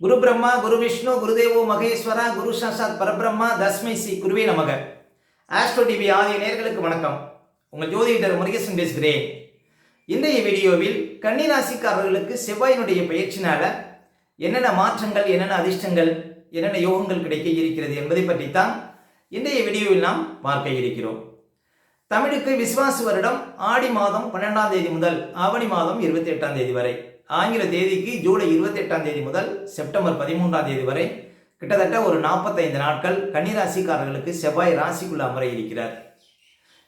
குரு பிரம்மா குரு விஷ்ணு குருதேவோ மகேஸ்வரா குரு சாட்சாத் பரபிரம்மா தஸ்மை ஸ்ரீ குருவே நமக. ஆஸ்ட்ரோ டிவி ஆகிய நேயர்களுக்கு வணக்கம். உங்கள் ஜோதிடர் முருகேசன் பேசுகிறேன். இன்றைய வீடியோவில் கன்னி ராசிக்காரர்களுக்கு செவ்வாயினுடைய பயிற்சினால என்னென்ன மாற்றங்கள், என்னென்ன அதிர்ஷ்டங்கள், என்னென்ன யோகங்கள் கிடைக்க இருக்கிறது என்பதை பற்றித்தான் இன்றைய வீடியோவில் நாம் பார்க்க இருக்கிறோம். தமிழுக்கு விஸ்வாசு வருடம் ஆடி மாதம் 12ஆம் தேதி முதல் ஆவணி மாதம் 28ஆம் தேதி வரை, ஆங்கில தேதிக்கு ஜூலை 28ஆம் தேதி முதல் செப்டம்பர் 13ஆம் தேதி வரை கிட்டத்தட்ட ஒரு 45 நாட்கள் கன்னிராசிக்காரர்களுக்கு செவ்வாய் ராசிக்குள்ள அமர இருக்கிறார்.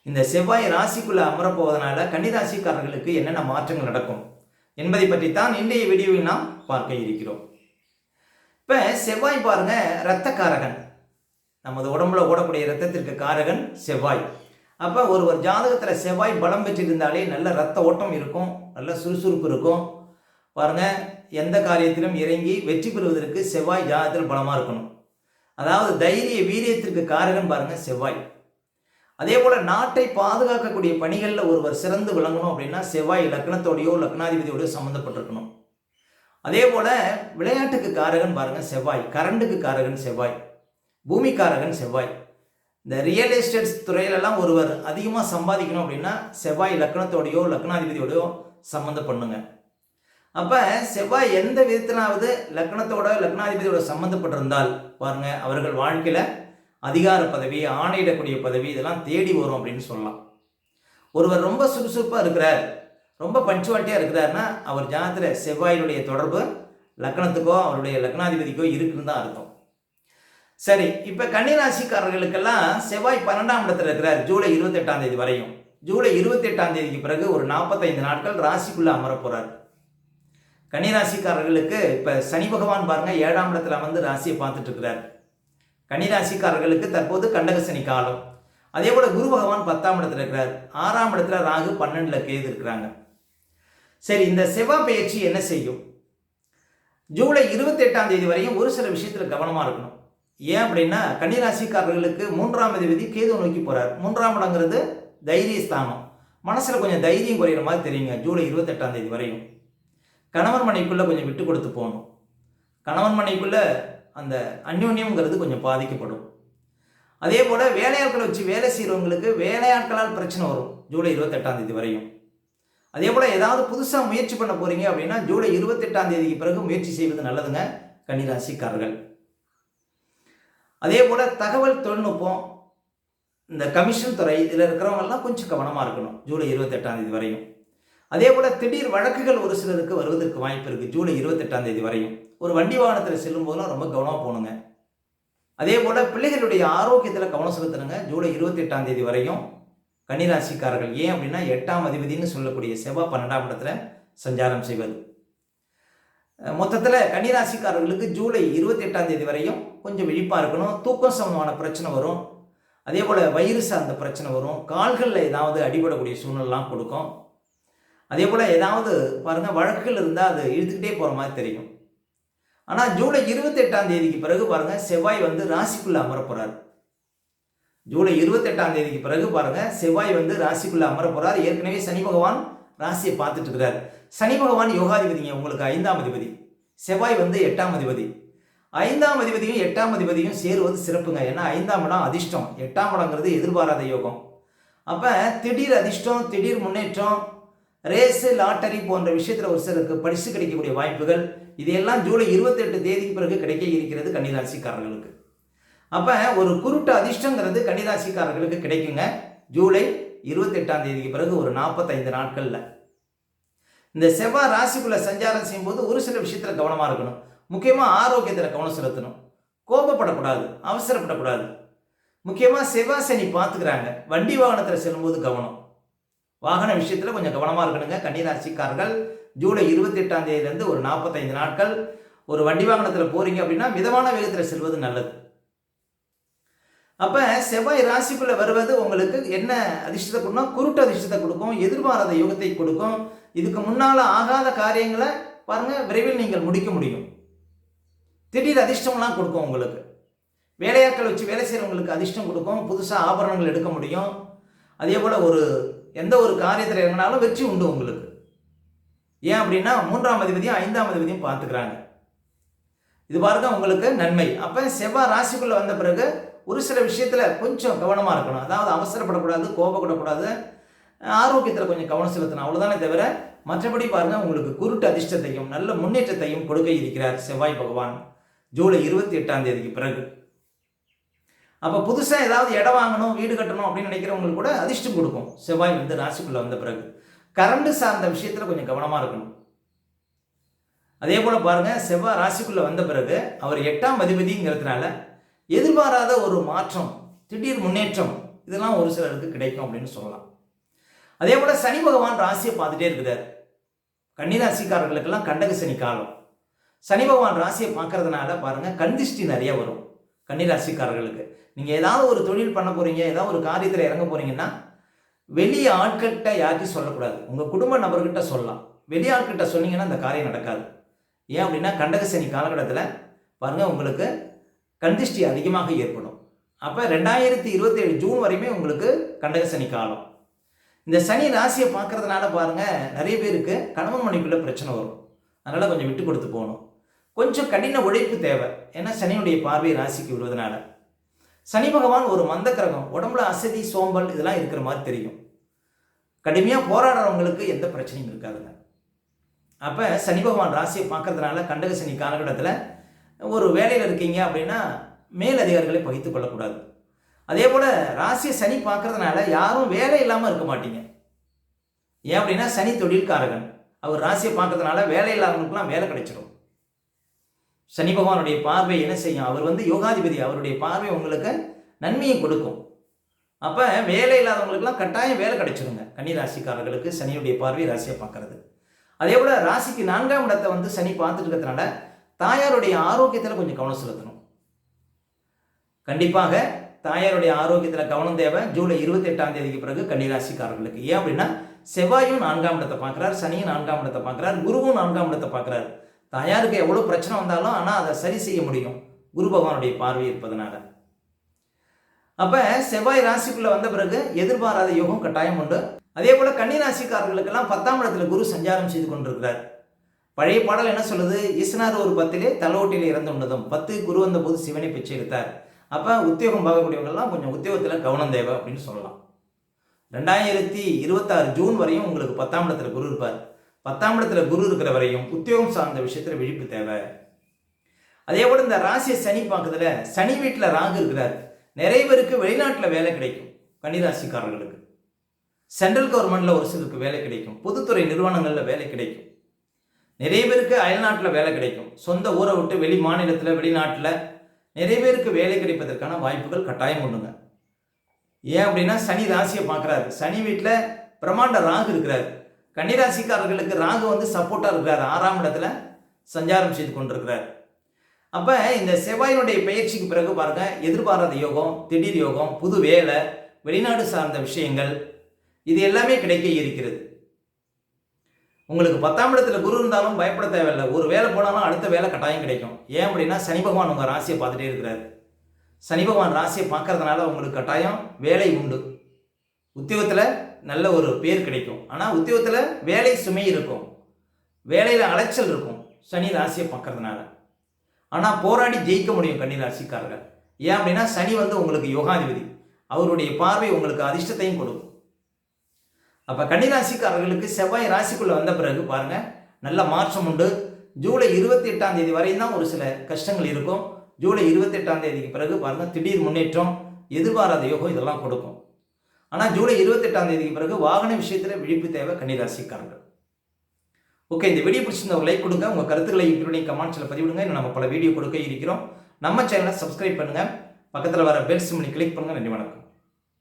இந்த செவ்வாய் ராசிக்குள்ள அமரப்போவதனால கன்னிராசிக்காரர்களுக்கு என்னென்ன மாற்றங்கள் நடக்கும் என்பதை பற்றித்தான் இன்றைய வீடியோவில் நாம் பார்க்க இருக்கிறோம். இப்போ செவ்வாய் பாருங்க, இரத்தக்காரகன், நமது உடம்புல ஓடக்கூடிய இரத்தத்திற்கு காரகன் செவ்வாய். அப்போ ஒரு ஜாதகத்தில் செவ்வாய் பலம் பெற்றிருந்தாலே நல்ல இரத்த ஓட்டம் இருக்கும், நல்ல சுறுசுறுப்பு இருக்கும். பாருங்க, எந்த காரியத்திலும் இறங்கி வெற்றி பெறுவதற்கு செவ்வாய் ஜாதகத்தில் பலமாக இருக்கணும். அதாவது தைரிய வீரியத்திற்கு காரகன் பாருங்க செவ்வாய். அதே போல நாட்டை பாதுகாக்கக்கூடிய பணிகளில் ஒருவர் சிறந்து விளங்கணும் அப்படின்னா செவ்வாய் லக்னத்தோடையோ லக்னாதிபதியோடய சம்மந்தப்பட்டிருக்கணும். அதே போல விளையாட்டுக்கு காரகன் பாருங்க செவ்வாய், கரண்டுக்கு காரகன் செவ்வாய், பூமிக்காரகன் செவ்வாய். இந்த ரியல் எஸ்டேட் துறையிலெல்லாம் ஒருவர் அதிகமாக சம்பாதிக்கணும் அப்படின்னா செவ்வாய் லக்னத்தோடையோ லக்னாதிபதியோடையோ சம்மந்தம் பண்ணுங்க. அப்போ செவ்வாய் எந்த விதத்திலாவது லக்னத்தோட லக்னாதிபதியோட சம்மந்தப்பட்டிருந்தால் பாருங்க, அவர்கள் வாழ்க்கையில் அதிகார பதவி, ஆணையிடக்கூடிய பதவி இதெல்லாம் தேடி வரும் அப்படின்னு சொல்லலாம். ஒருவர் ரொம்ப சுறுசுறுப்பாக இருக்கிறார், ரொம்ப பஞ்சுவாலிட்டியாக இருக்கிறாருன்னா அவர் ஜாதகத்தில் செவ்வாயினுடைய தொடர்பு லக்னத்துக்கோ அவருடைய லக்னாதிபதிக்கோ இருக்குன்னு தான் அர்த்தம். சரி, இப்போ கன்னிராசிக்காரர்களுக்கெல்லாம் செவ்வாய் 12ஆம் இடத்துல இருக்கிறார் ஜூலை 28ஆம் தேதி வரையும். ஜூலை 28ஆம் தேதிக்கு பிறகு ஒரு 45 நாட்கள் ராசிக்குள்ளே அமர போகிறார். கன்னிராசிக்காரர்களுக்கு இப்போ சனி பகவான் பாருங்க 7ஆம் இடத்துல வந்து ராசியை பார்த்துட்டு இருக்கிறார். கன்னிராசிக்காரர்களுக்கு தற்போது கண்டக சனி காலம். அதே போல குரு பகவான் 10ஆம் இடத்துல இருக்கிறார். 6ஆம் இடத்துல ராகு, 12ல் கேது இருக்கிறாங்க. சரி, இந்த செவ்வாய் பயிற்சி என்ன செய்யும்? ஜூலை 28ஆம் தேதி வரையும் ஒரு சில விஷயத்துல கவனமா இருக்கணும். ஏன் அப்படின்னா கன்னிராசிக்காரர்களுக்கு 3ஆம் அதிபதி கேது நோக்கி போறார். 3ஆம் இடங்கிறது தைரிய ஸ்தானம். மனசுல கொஞ்சம் தைரியம் குறையிற மாதிரி தெரியுங்க ஜூலை 28ஆம் தேதி வரையும். கணவன் மனைக்குள்ளே கொஞ்சம் விட்டு கொடுத்து போகணும். கணவன் மனைக்குள்ளே அந்த அந்யோன்யம்ங்கிறது கொஞ்சம் பாதிக்கப்படும். அதே போல் வேலையாட்களை வச்சு வேலை செய்கிறவங்களுக்கு வேலையாட்களால் பிரச்சனை வரும் ஜூலை 28ஆம் தேதி வரையும். அதே போல் ஏதாவது புதுசாக முயற்சி பண்ண போகிறீங்க அப்படின்னா ஜூலை 28ஆம் தேதிக்கு பிறகு முயற்சி செய்வது நல்லதுங்க கன்னிராசிக்காரர்கள். அதே போல் தகவல் தொழில்நுட்பம், இந்த கமிஷன் துறை இதில் இருக்கிறவங்கெல்லாம் கொஞ்சம் கவனமாக இருக்கணும் ஜூலை 28ஆம் தேதி வரையும். அதே போல் திடீர் வழக்குகள் ஒரு சிலருக்கு வருவதற்கு வாய்ப்பு இருக்குது ஜூலை 28ஆம் தேதி வரையும். ஒரு வண்டி வாகனத்தில் செல்லும் போதெல்லாம் ரொம்ப கவனமாக போகணுங்க. அதே போல் பிள்ளைகளுடைய ஆரோக்கியத்தில் கவனம் செலுத்தணுங்க ஜூலை 28ஆம் தேதி வரையும் கன்னிராசிக்காரர்கள். ஏன் அப்படின்னா 8ஆம் அதிபதினு சொல்லக்கூடிய செவ்வாய் 12ஆம் இடத்துல சஞ்சாரம் செய்வது. மொத்தத்தில் கன்னிராசிக்காரர்களுக்கு ஜூலை 28ஆம் தேதி வரையும் கொஞ்சம் விழிப்பாக இருக்கணும். தூக்கம் சம்பந்தமான பிரச்சனை வரும். அதே போல் வயிறு சார்ந்த பிரச்சனை வரும். கால்களில் ஏதாவது அடிபடக்கூடிய சூழ்நிலாம் கொடுக்கும். அதே போல் ஏதாவது பாருங்கள் வழக்குகள் இருந்தால் அது இழுத்துக்கிட்டே போகிற மாதிரி தெரியும். ஆனால் ஜூலை 28ஆம் தேதிக்கு பிறகு பாருங்கள் செவ்வாய் வந்து ராசிக்குள்ளே அமர போகிறார். ஜூலை 28ஆம் தேதிக்கு பிறகு பாருங்கள் செவ்வாய் வந்து ராசிக்குள்ளே அமர போகிறார். ஏற்கனவே சனி பகவான் ராசியை பார்த்துட்டு இருக்கிறார். சனி பகவான் யோகாதிபதிங்க, உங்களுக்கு 5ஆம் அதிபதி. செவ்வாய் வந்து 8ஆம் அதிபதி. 5ஆம் அதிபதியும் 8ஆம் அதிபதியும் சேருவது சிறப்புங்க. ஏன்னா 5ஆம் இடம் அதிர்ஷ்டம், 8ஆம் இடங்கிறது எதிர்பாராத யோகம். அப்போ திடீர் அதிர்ஷ்டம், திடீர் முன்னேற்றம், ரேஸு, லாட்டரி போன்ற விஷயத்தில் ஒரு சிலருக்கு பரிசு கிடைக்கக்கூடிய வாய்ப்புகள் இதையெல்லாம் ஜூலை 28 தேதிக்கு பிறகு கிடைக்க இருக்கிறது கன்னிராசிக்காரர்களுக்கு. அப்போ ஒரு குருட்டு அதிர்ஷ்டங்கிறது கன்னிராசிக்காரர்களுக்கு கிடைக்குங்க ஜூலை 28ஆம் தேதிக்கு பிறகு ஒரு 45 நாட்களில். இந்த செவ்வாய் ராசிக்குள்ளே சஞ்சாரம் செய்யும்போது ஒரு சில விஷயத்தில் கவனமாக இருக்கணும். முக்கியமாக ஆரோக்கியத்தில் கவனம் செலுத்தணும். கோபப்படக்கூடாது, அவசரப்படக்கூடாது. முக்கியமாக செவ்வாய் சனி பார்த்துக்கிறாங்க. வண்டி வாகனத்தில் செல்லும்போது கவனம், வாகன விஷயத்தில் கொஞ்சம் கவனமாக இருக்கணுங்க கன்னிராசிக்காரர்கள். ஜூலை 28ஆம் தேதியிலேருந்து ஒரு 45 நாட்கள் ஒரு வண்டி வாகனத்தில் போகிறீங்க அப்படின்னா மிதமான வேகத்தில் செல்வது நல்லது. அப்போ செவ்வாய் ராசிக்குள்ளே வருவது உங்களுக்கு என்ன அதிர்ஷ்டத்தை கொடுக்கும்? குருட்டு அதிர்ஷ்டத்தை கொடுக்கும், எதிர்பாராத யோகத்தை கொடுக்கும். இதுக்கு முன்னால் ஆகாத காரியங்களை பாருங்கள் விரைவில் நீங்கள் முடிக்க முடியும். திடீர் அதிர்ஷ்டம்லாம் கொடுக்கும் உங்களுக்கு. வேலையாட்கள் வச்சு வேலை செய்கிறவங்களுக்கு அதிர்ஷ்டம் கொடுக்கும். புதுசாக ஆபரணங்கள் எடுக்க முடியும். அதே போல் எந்த ஒரு காரியத்தில் இறங்கினாலும் வெற்றி உண்டு உங்களுக்கு. ஏன் அப்படின்னா 3ஆம் அதிபதியும் 5ஆம் அதிபதியும் பார்த்துக்கிறாங்க. இது பாருங்க உங்களுக்கு நன்மை. அப்போ செவ்வாய் ராசிக்குள்ளே வந்த பிறகு ஒரு சில விஷயத்தில் கொஞ்சம் கவனமாக இருக்கணும். அதாவது அவசரப்படக்கூடாது, கோபப்படக்கூடாது, ஆரோக்கியத்தில் கொஞ்சம் கவனம் செலுத்தணும், அவ்வளோதானே தவிர மற்றபடி பாருங்கள் உங்களுக்கு குருட்டு அதிர்ஷ்டத்தையும் நல்ல முன்னேற்றத்தையும் கொடுக்க இருக்கிறார் செவ்வாய் பகவான் ஜூலை 28 பிறகு. அப்போ புதுசாக ஏதாவது இடம் வாங்கணும், வீடு கட்டணும் அப்படின்னு நினைக்கிறவங்களுக்கு கூட அதிர்ஷ்டம் கொடுக்கும் செவ்வாய் ராசிக்குள்ளே வந்த பிறகு. கரண்ட் சார்ந்த விஷயத்தில் கொஞ்சம் கவனமாக இருக்கணும். அதே போல் பாருங்கள், செவ்வாய் ராசிக்குள்ளே வந்த பிறகு அவர் 8ஆம் அதிபதிங்கிறதுனால எதிர்பாராத ஒரு மாற்றம், திடீர் முன்னேற்றம் இதெல்லாம் ஒரு சிலருக்கு கிடைக்கும் அப்படின்னு சொல்லலாம். அதே போல் சனி பகவான் ராசியை பார்த்துட்டே இருக்கிறார். கன்னிராசிக்காரர்களுக்கெல்லாம் கண்டக சனி காலம். சனி பகவான் ராசியை பார்க்கறதுனால பாருங்கள் கண் திருஷ்டி நிறைய வரும் கன்னிராசிக்காரர்களுக்கு. நீங்கள் ஏதாவது ஒரு தொழில் பண்ண போகிறீங்க, ஏதாவது ஒரு காரியத்தில் இறங்க போகிறீங்கன்னா வெளி ஆட்கிட்ட யாருக்கும் சொல்லக்கூடாது. உங்கள் குடும்ப நபர்கிட்ட சொல்லலாம். வெளி ஆட்கிட்ட சொன்னீங்கன்னா அந்த காரியம் நடக்காது. ஏன் அப்படின்னா கண்டக சனி காலகட்டத்தில் பாருங்கள் உங்களுக்கு கண் திருஷ்டி அதிகமாக ஏற்படும். அப்போ 2027 ஜூன் வரையுமே உங்களுக்கு கண்டக சனி காலம். இந்த சனி ராசியை பார்க்கறதுனால பாருங்கள் நிறைய பேருக்கு கணவன் மனைவிக்குள்ள பிரச்சனை வரும். அதனால் கொஞ்சம் விட்டு கொடுத்து போகணும். கொஞ்சம் கடின உழைப்பு தேவை. ஏன்னா சனியுடைய பார்வை ராசிக்கு விடுவதனால. சனி பகவான் ஒரு மந்த கிரகம். உடம்புல அசதி, சோம்பல் இதெல்லாம் இருக்கிற மாதிரி தெரியும். கடுமையாக போராடுறவங்களுக்கு எந்த பிரச்சனையும் இருக்காதுங்க. அப்போ சனி பகவான் ராசியை பார்க்கறதுனால கண்டக சனி காலகட்டத்தில் ஒரு வேலையில் இருக்கீங்க அப்படின்னா மேலதிகாரிகளை பகித்து கொள்ளக்கூடாது. அதே போல் ராசியை சனி பார்க்கறதுனால யாரும் வேலை இல்லாமல் இருக்க மாட்டீங்க. ஏன் அப்படின்னா சனி தொழில்காரகன். அவர் ராசியை பார்க்கறதுனால வேலை இல்லாதவங்களுக்குலாம் வேலை கிடைச்சிடும். சனி பகவானுடைய பார்வை என்ன செய்யும்? அவர் யோகாதிபதி. அவருடைய பார்வை உங்களுக்கு நன்மையை கொடுக்கும். அப்போ வேலை இல்லாதவங்களுக்குலாம் கட்டாயம் வேலை கிடைச்சிடுங்க. கன்னிராசிக்காரர்களுக்கு சனியுடைய பார்வை ராசியை பார்க்கறது. அதே போல் ராசிக்கு 4ஆம் இடத்தை சனி பார்த்துட்டு இருக்கிறதுனால தாயாருடைய ஆரோக்கியத்தில் கொஞ்சம் கவனம் செலுத்தணும். கண்டிப்பாக தாயாருடைய ஆரோக்கியத்தில் கவனம் தேவை ஜூலை 28 பிறகு கன்னிராசிக்காரர்களுக்கு. ஏன் அப்படின்னா செவ்வாயும் 4ஆம் இடத்தை பார்க்குறார், சனியும் 4ஆம் இடத்தை பார்க்குறார், குருவும் 4ஆம் இடத்தை பார்க்குறார். தாயாருக்கு எவ்வளோ பிரச்சனை வந்தாலும் ஆனால் அதை சரி செய்ய முடியும் குரு பகவானுடைய பார்வை இருப்பதனால. அப்போ செவ்வாய் ராசிக்குள்ளே வந்த பிறகு எதிர்பாராத யோகம் கட்டாயம் உண்டு. அதே போல் கன்னிராசிக்காரர்களுக்கெல்லாம் 10ஆம் இடத்துல குரு சஞ்சாரம் செய்து கொண்டிருக்கிறார். பழைய பாடல் என்ன சொல்லுது? ஈசனார் ஒரு 10 தலோட்டிலே இறந்து உண்டதும் 10 குரு வந்த போது சிவனை பிச்சை எடுத்தார். அப்போ உத்தியோகம் பார்க்கக்கூடியவங்கெல்லாம் கொஞ்சம் உத்தியோகத்தில் கவனம் தேவை அப்படின்னு சொல்லலாம். 2026 ஜூன் வரையும் உங்களுக்கு 10ஆம் இடத்துல குரு இருப்பார். 10ஆம் இடத்துல குரு இருக்கிற வரையும் உத்தியோகம் சார்ந்த விஷயத்தில் விழிப்பு தேவை. அதே போல் இந்த ராசியை சனி பார்க்குறதுல சனி வீட்டில் ராகு இருக்கிறார். நிறைய பேருக்கு வெளிநாட்டில் வேலை கிடைக்கும். கன்னிராசிக்காரர்களுக்கு சென்ட்ரல் கவர்மெண்ட்டில் ஒரு சிலருக்கு வேலை கிடைக்கும். பொதுத்துறை நிறுவனங்களில் வேலை கிடைக்கும். நிறைய பேருக்கு அயல்நாட்டில் வேலை கிடைக்கும். சொந்த ஊரை விட்டு வெளி மாநிலத்தில், வெளிநாட்டில் நிறைய பேருக்கு வேலை கிடைப்பதற்கான வாய்ப்புகள் கட்டாயம் உண்டுங்க. ஏன் அப்படின்னா சனி ராசியை பார்க்குறாரு. சனி வீட்டில் பிரம்மாண்ட ராகு இருக்கிறார். கன்னிராசிக்காரர்களுக்கு ராகு சப்போர்ட்டாக இருக்கிறார். 6ஆம் இடத்துல சஞ்சாரம் செய்து கொண்டிருக்கிறார். அப்போ இந்த செவ்வாயினுடைய பயிற்சிக்கு பிறகு பாருங்க எதிர்பாராத யோகம், திடீர் யோகம், புது வேலை, வெளிநாடு சார்ந்த விஷயங்கள் இது எல்லாமே கிடைக்க இருக்கிறது. உங்களுக்கு 10ஆம் இடத்துல குரு இருந்தாலும் பயப்பட தேவையில்லை. ஒரு வேலை போனாலும் அடுத்த வேலை கட்டாயம் கிடைக்கும். ஏன் அப்படின்னா சனி பகவான் உங்கள் ராசியை பார்த்துட்டே இருக்கிறார். சனி பகவான் ராசியை பார்க்கறதுனால உங்களுக்கு கட்டாயம் வேலை உண்டு. உத்தியோகத்தில் நல்ல ஒரு பேர் கிடைக்கும். ஆனால் உத்தியோகத்தில் வேலை சுமை இருக்கும், வேலையில் அலைச்சல் இருக்கும் சனி ராசியை பார்க்கறதுனால. ஆனால் போராடி ஜெயிக்க முடியும் கன்னிராசிக்காரர்கள். ஏன் அப்படின்னா சனி உங்களுக்கு யோகாதிபதி. அவருடைய பார்வை உங்களுக்கு அதிர்ஷ்டத்தையும் கொடுக்கும். அப்போ கன்னிராசிக்காரர்களுக்கு செவ்வாய் ராசிக்குள்ளே வந்த பிறகு பாருங்கள் நல்ல மாற்றம் உண்டு. ஜூலை 28 வரையும் தான் ஒரு சில கஷ்டங்கள் இருக்கும். ஜூலை 28 பிறகு பாருங்கள் திடீர் முன்னேற்றம், எதிர்பாராத யோகம் இதெல்லாம் கொடுக்கும். ஆனால் ஜூலை 28 பிறகு வாகன விஷயத்தில் விழிப்பு தேவை கன்னிராசிக்காரர்கள். ஓகே, இந்த வீடியோ பிடிச்சிருந்த ஒரு லைக் கொடுங்க. உங்கள் கருத்துக்களை யூடியூப்லையும் கமெண்ட்ஸில் பதிவிடுங்க. இன்னும் நம்ம பல வீடியோ கொடுக்க இருக்கிறோம். நம்ம சேனலை சப்ஸ்கிரைப் பண்ணுங்கள். பக்கத்தில் வர பெல் சிம்னி கிளிக் பண்ணுங்கள். நன்றி, வணக்கம்.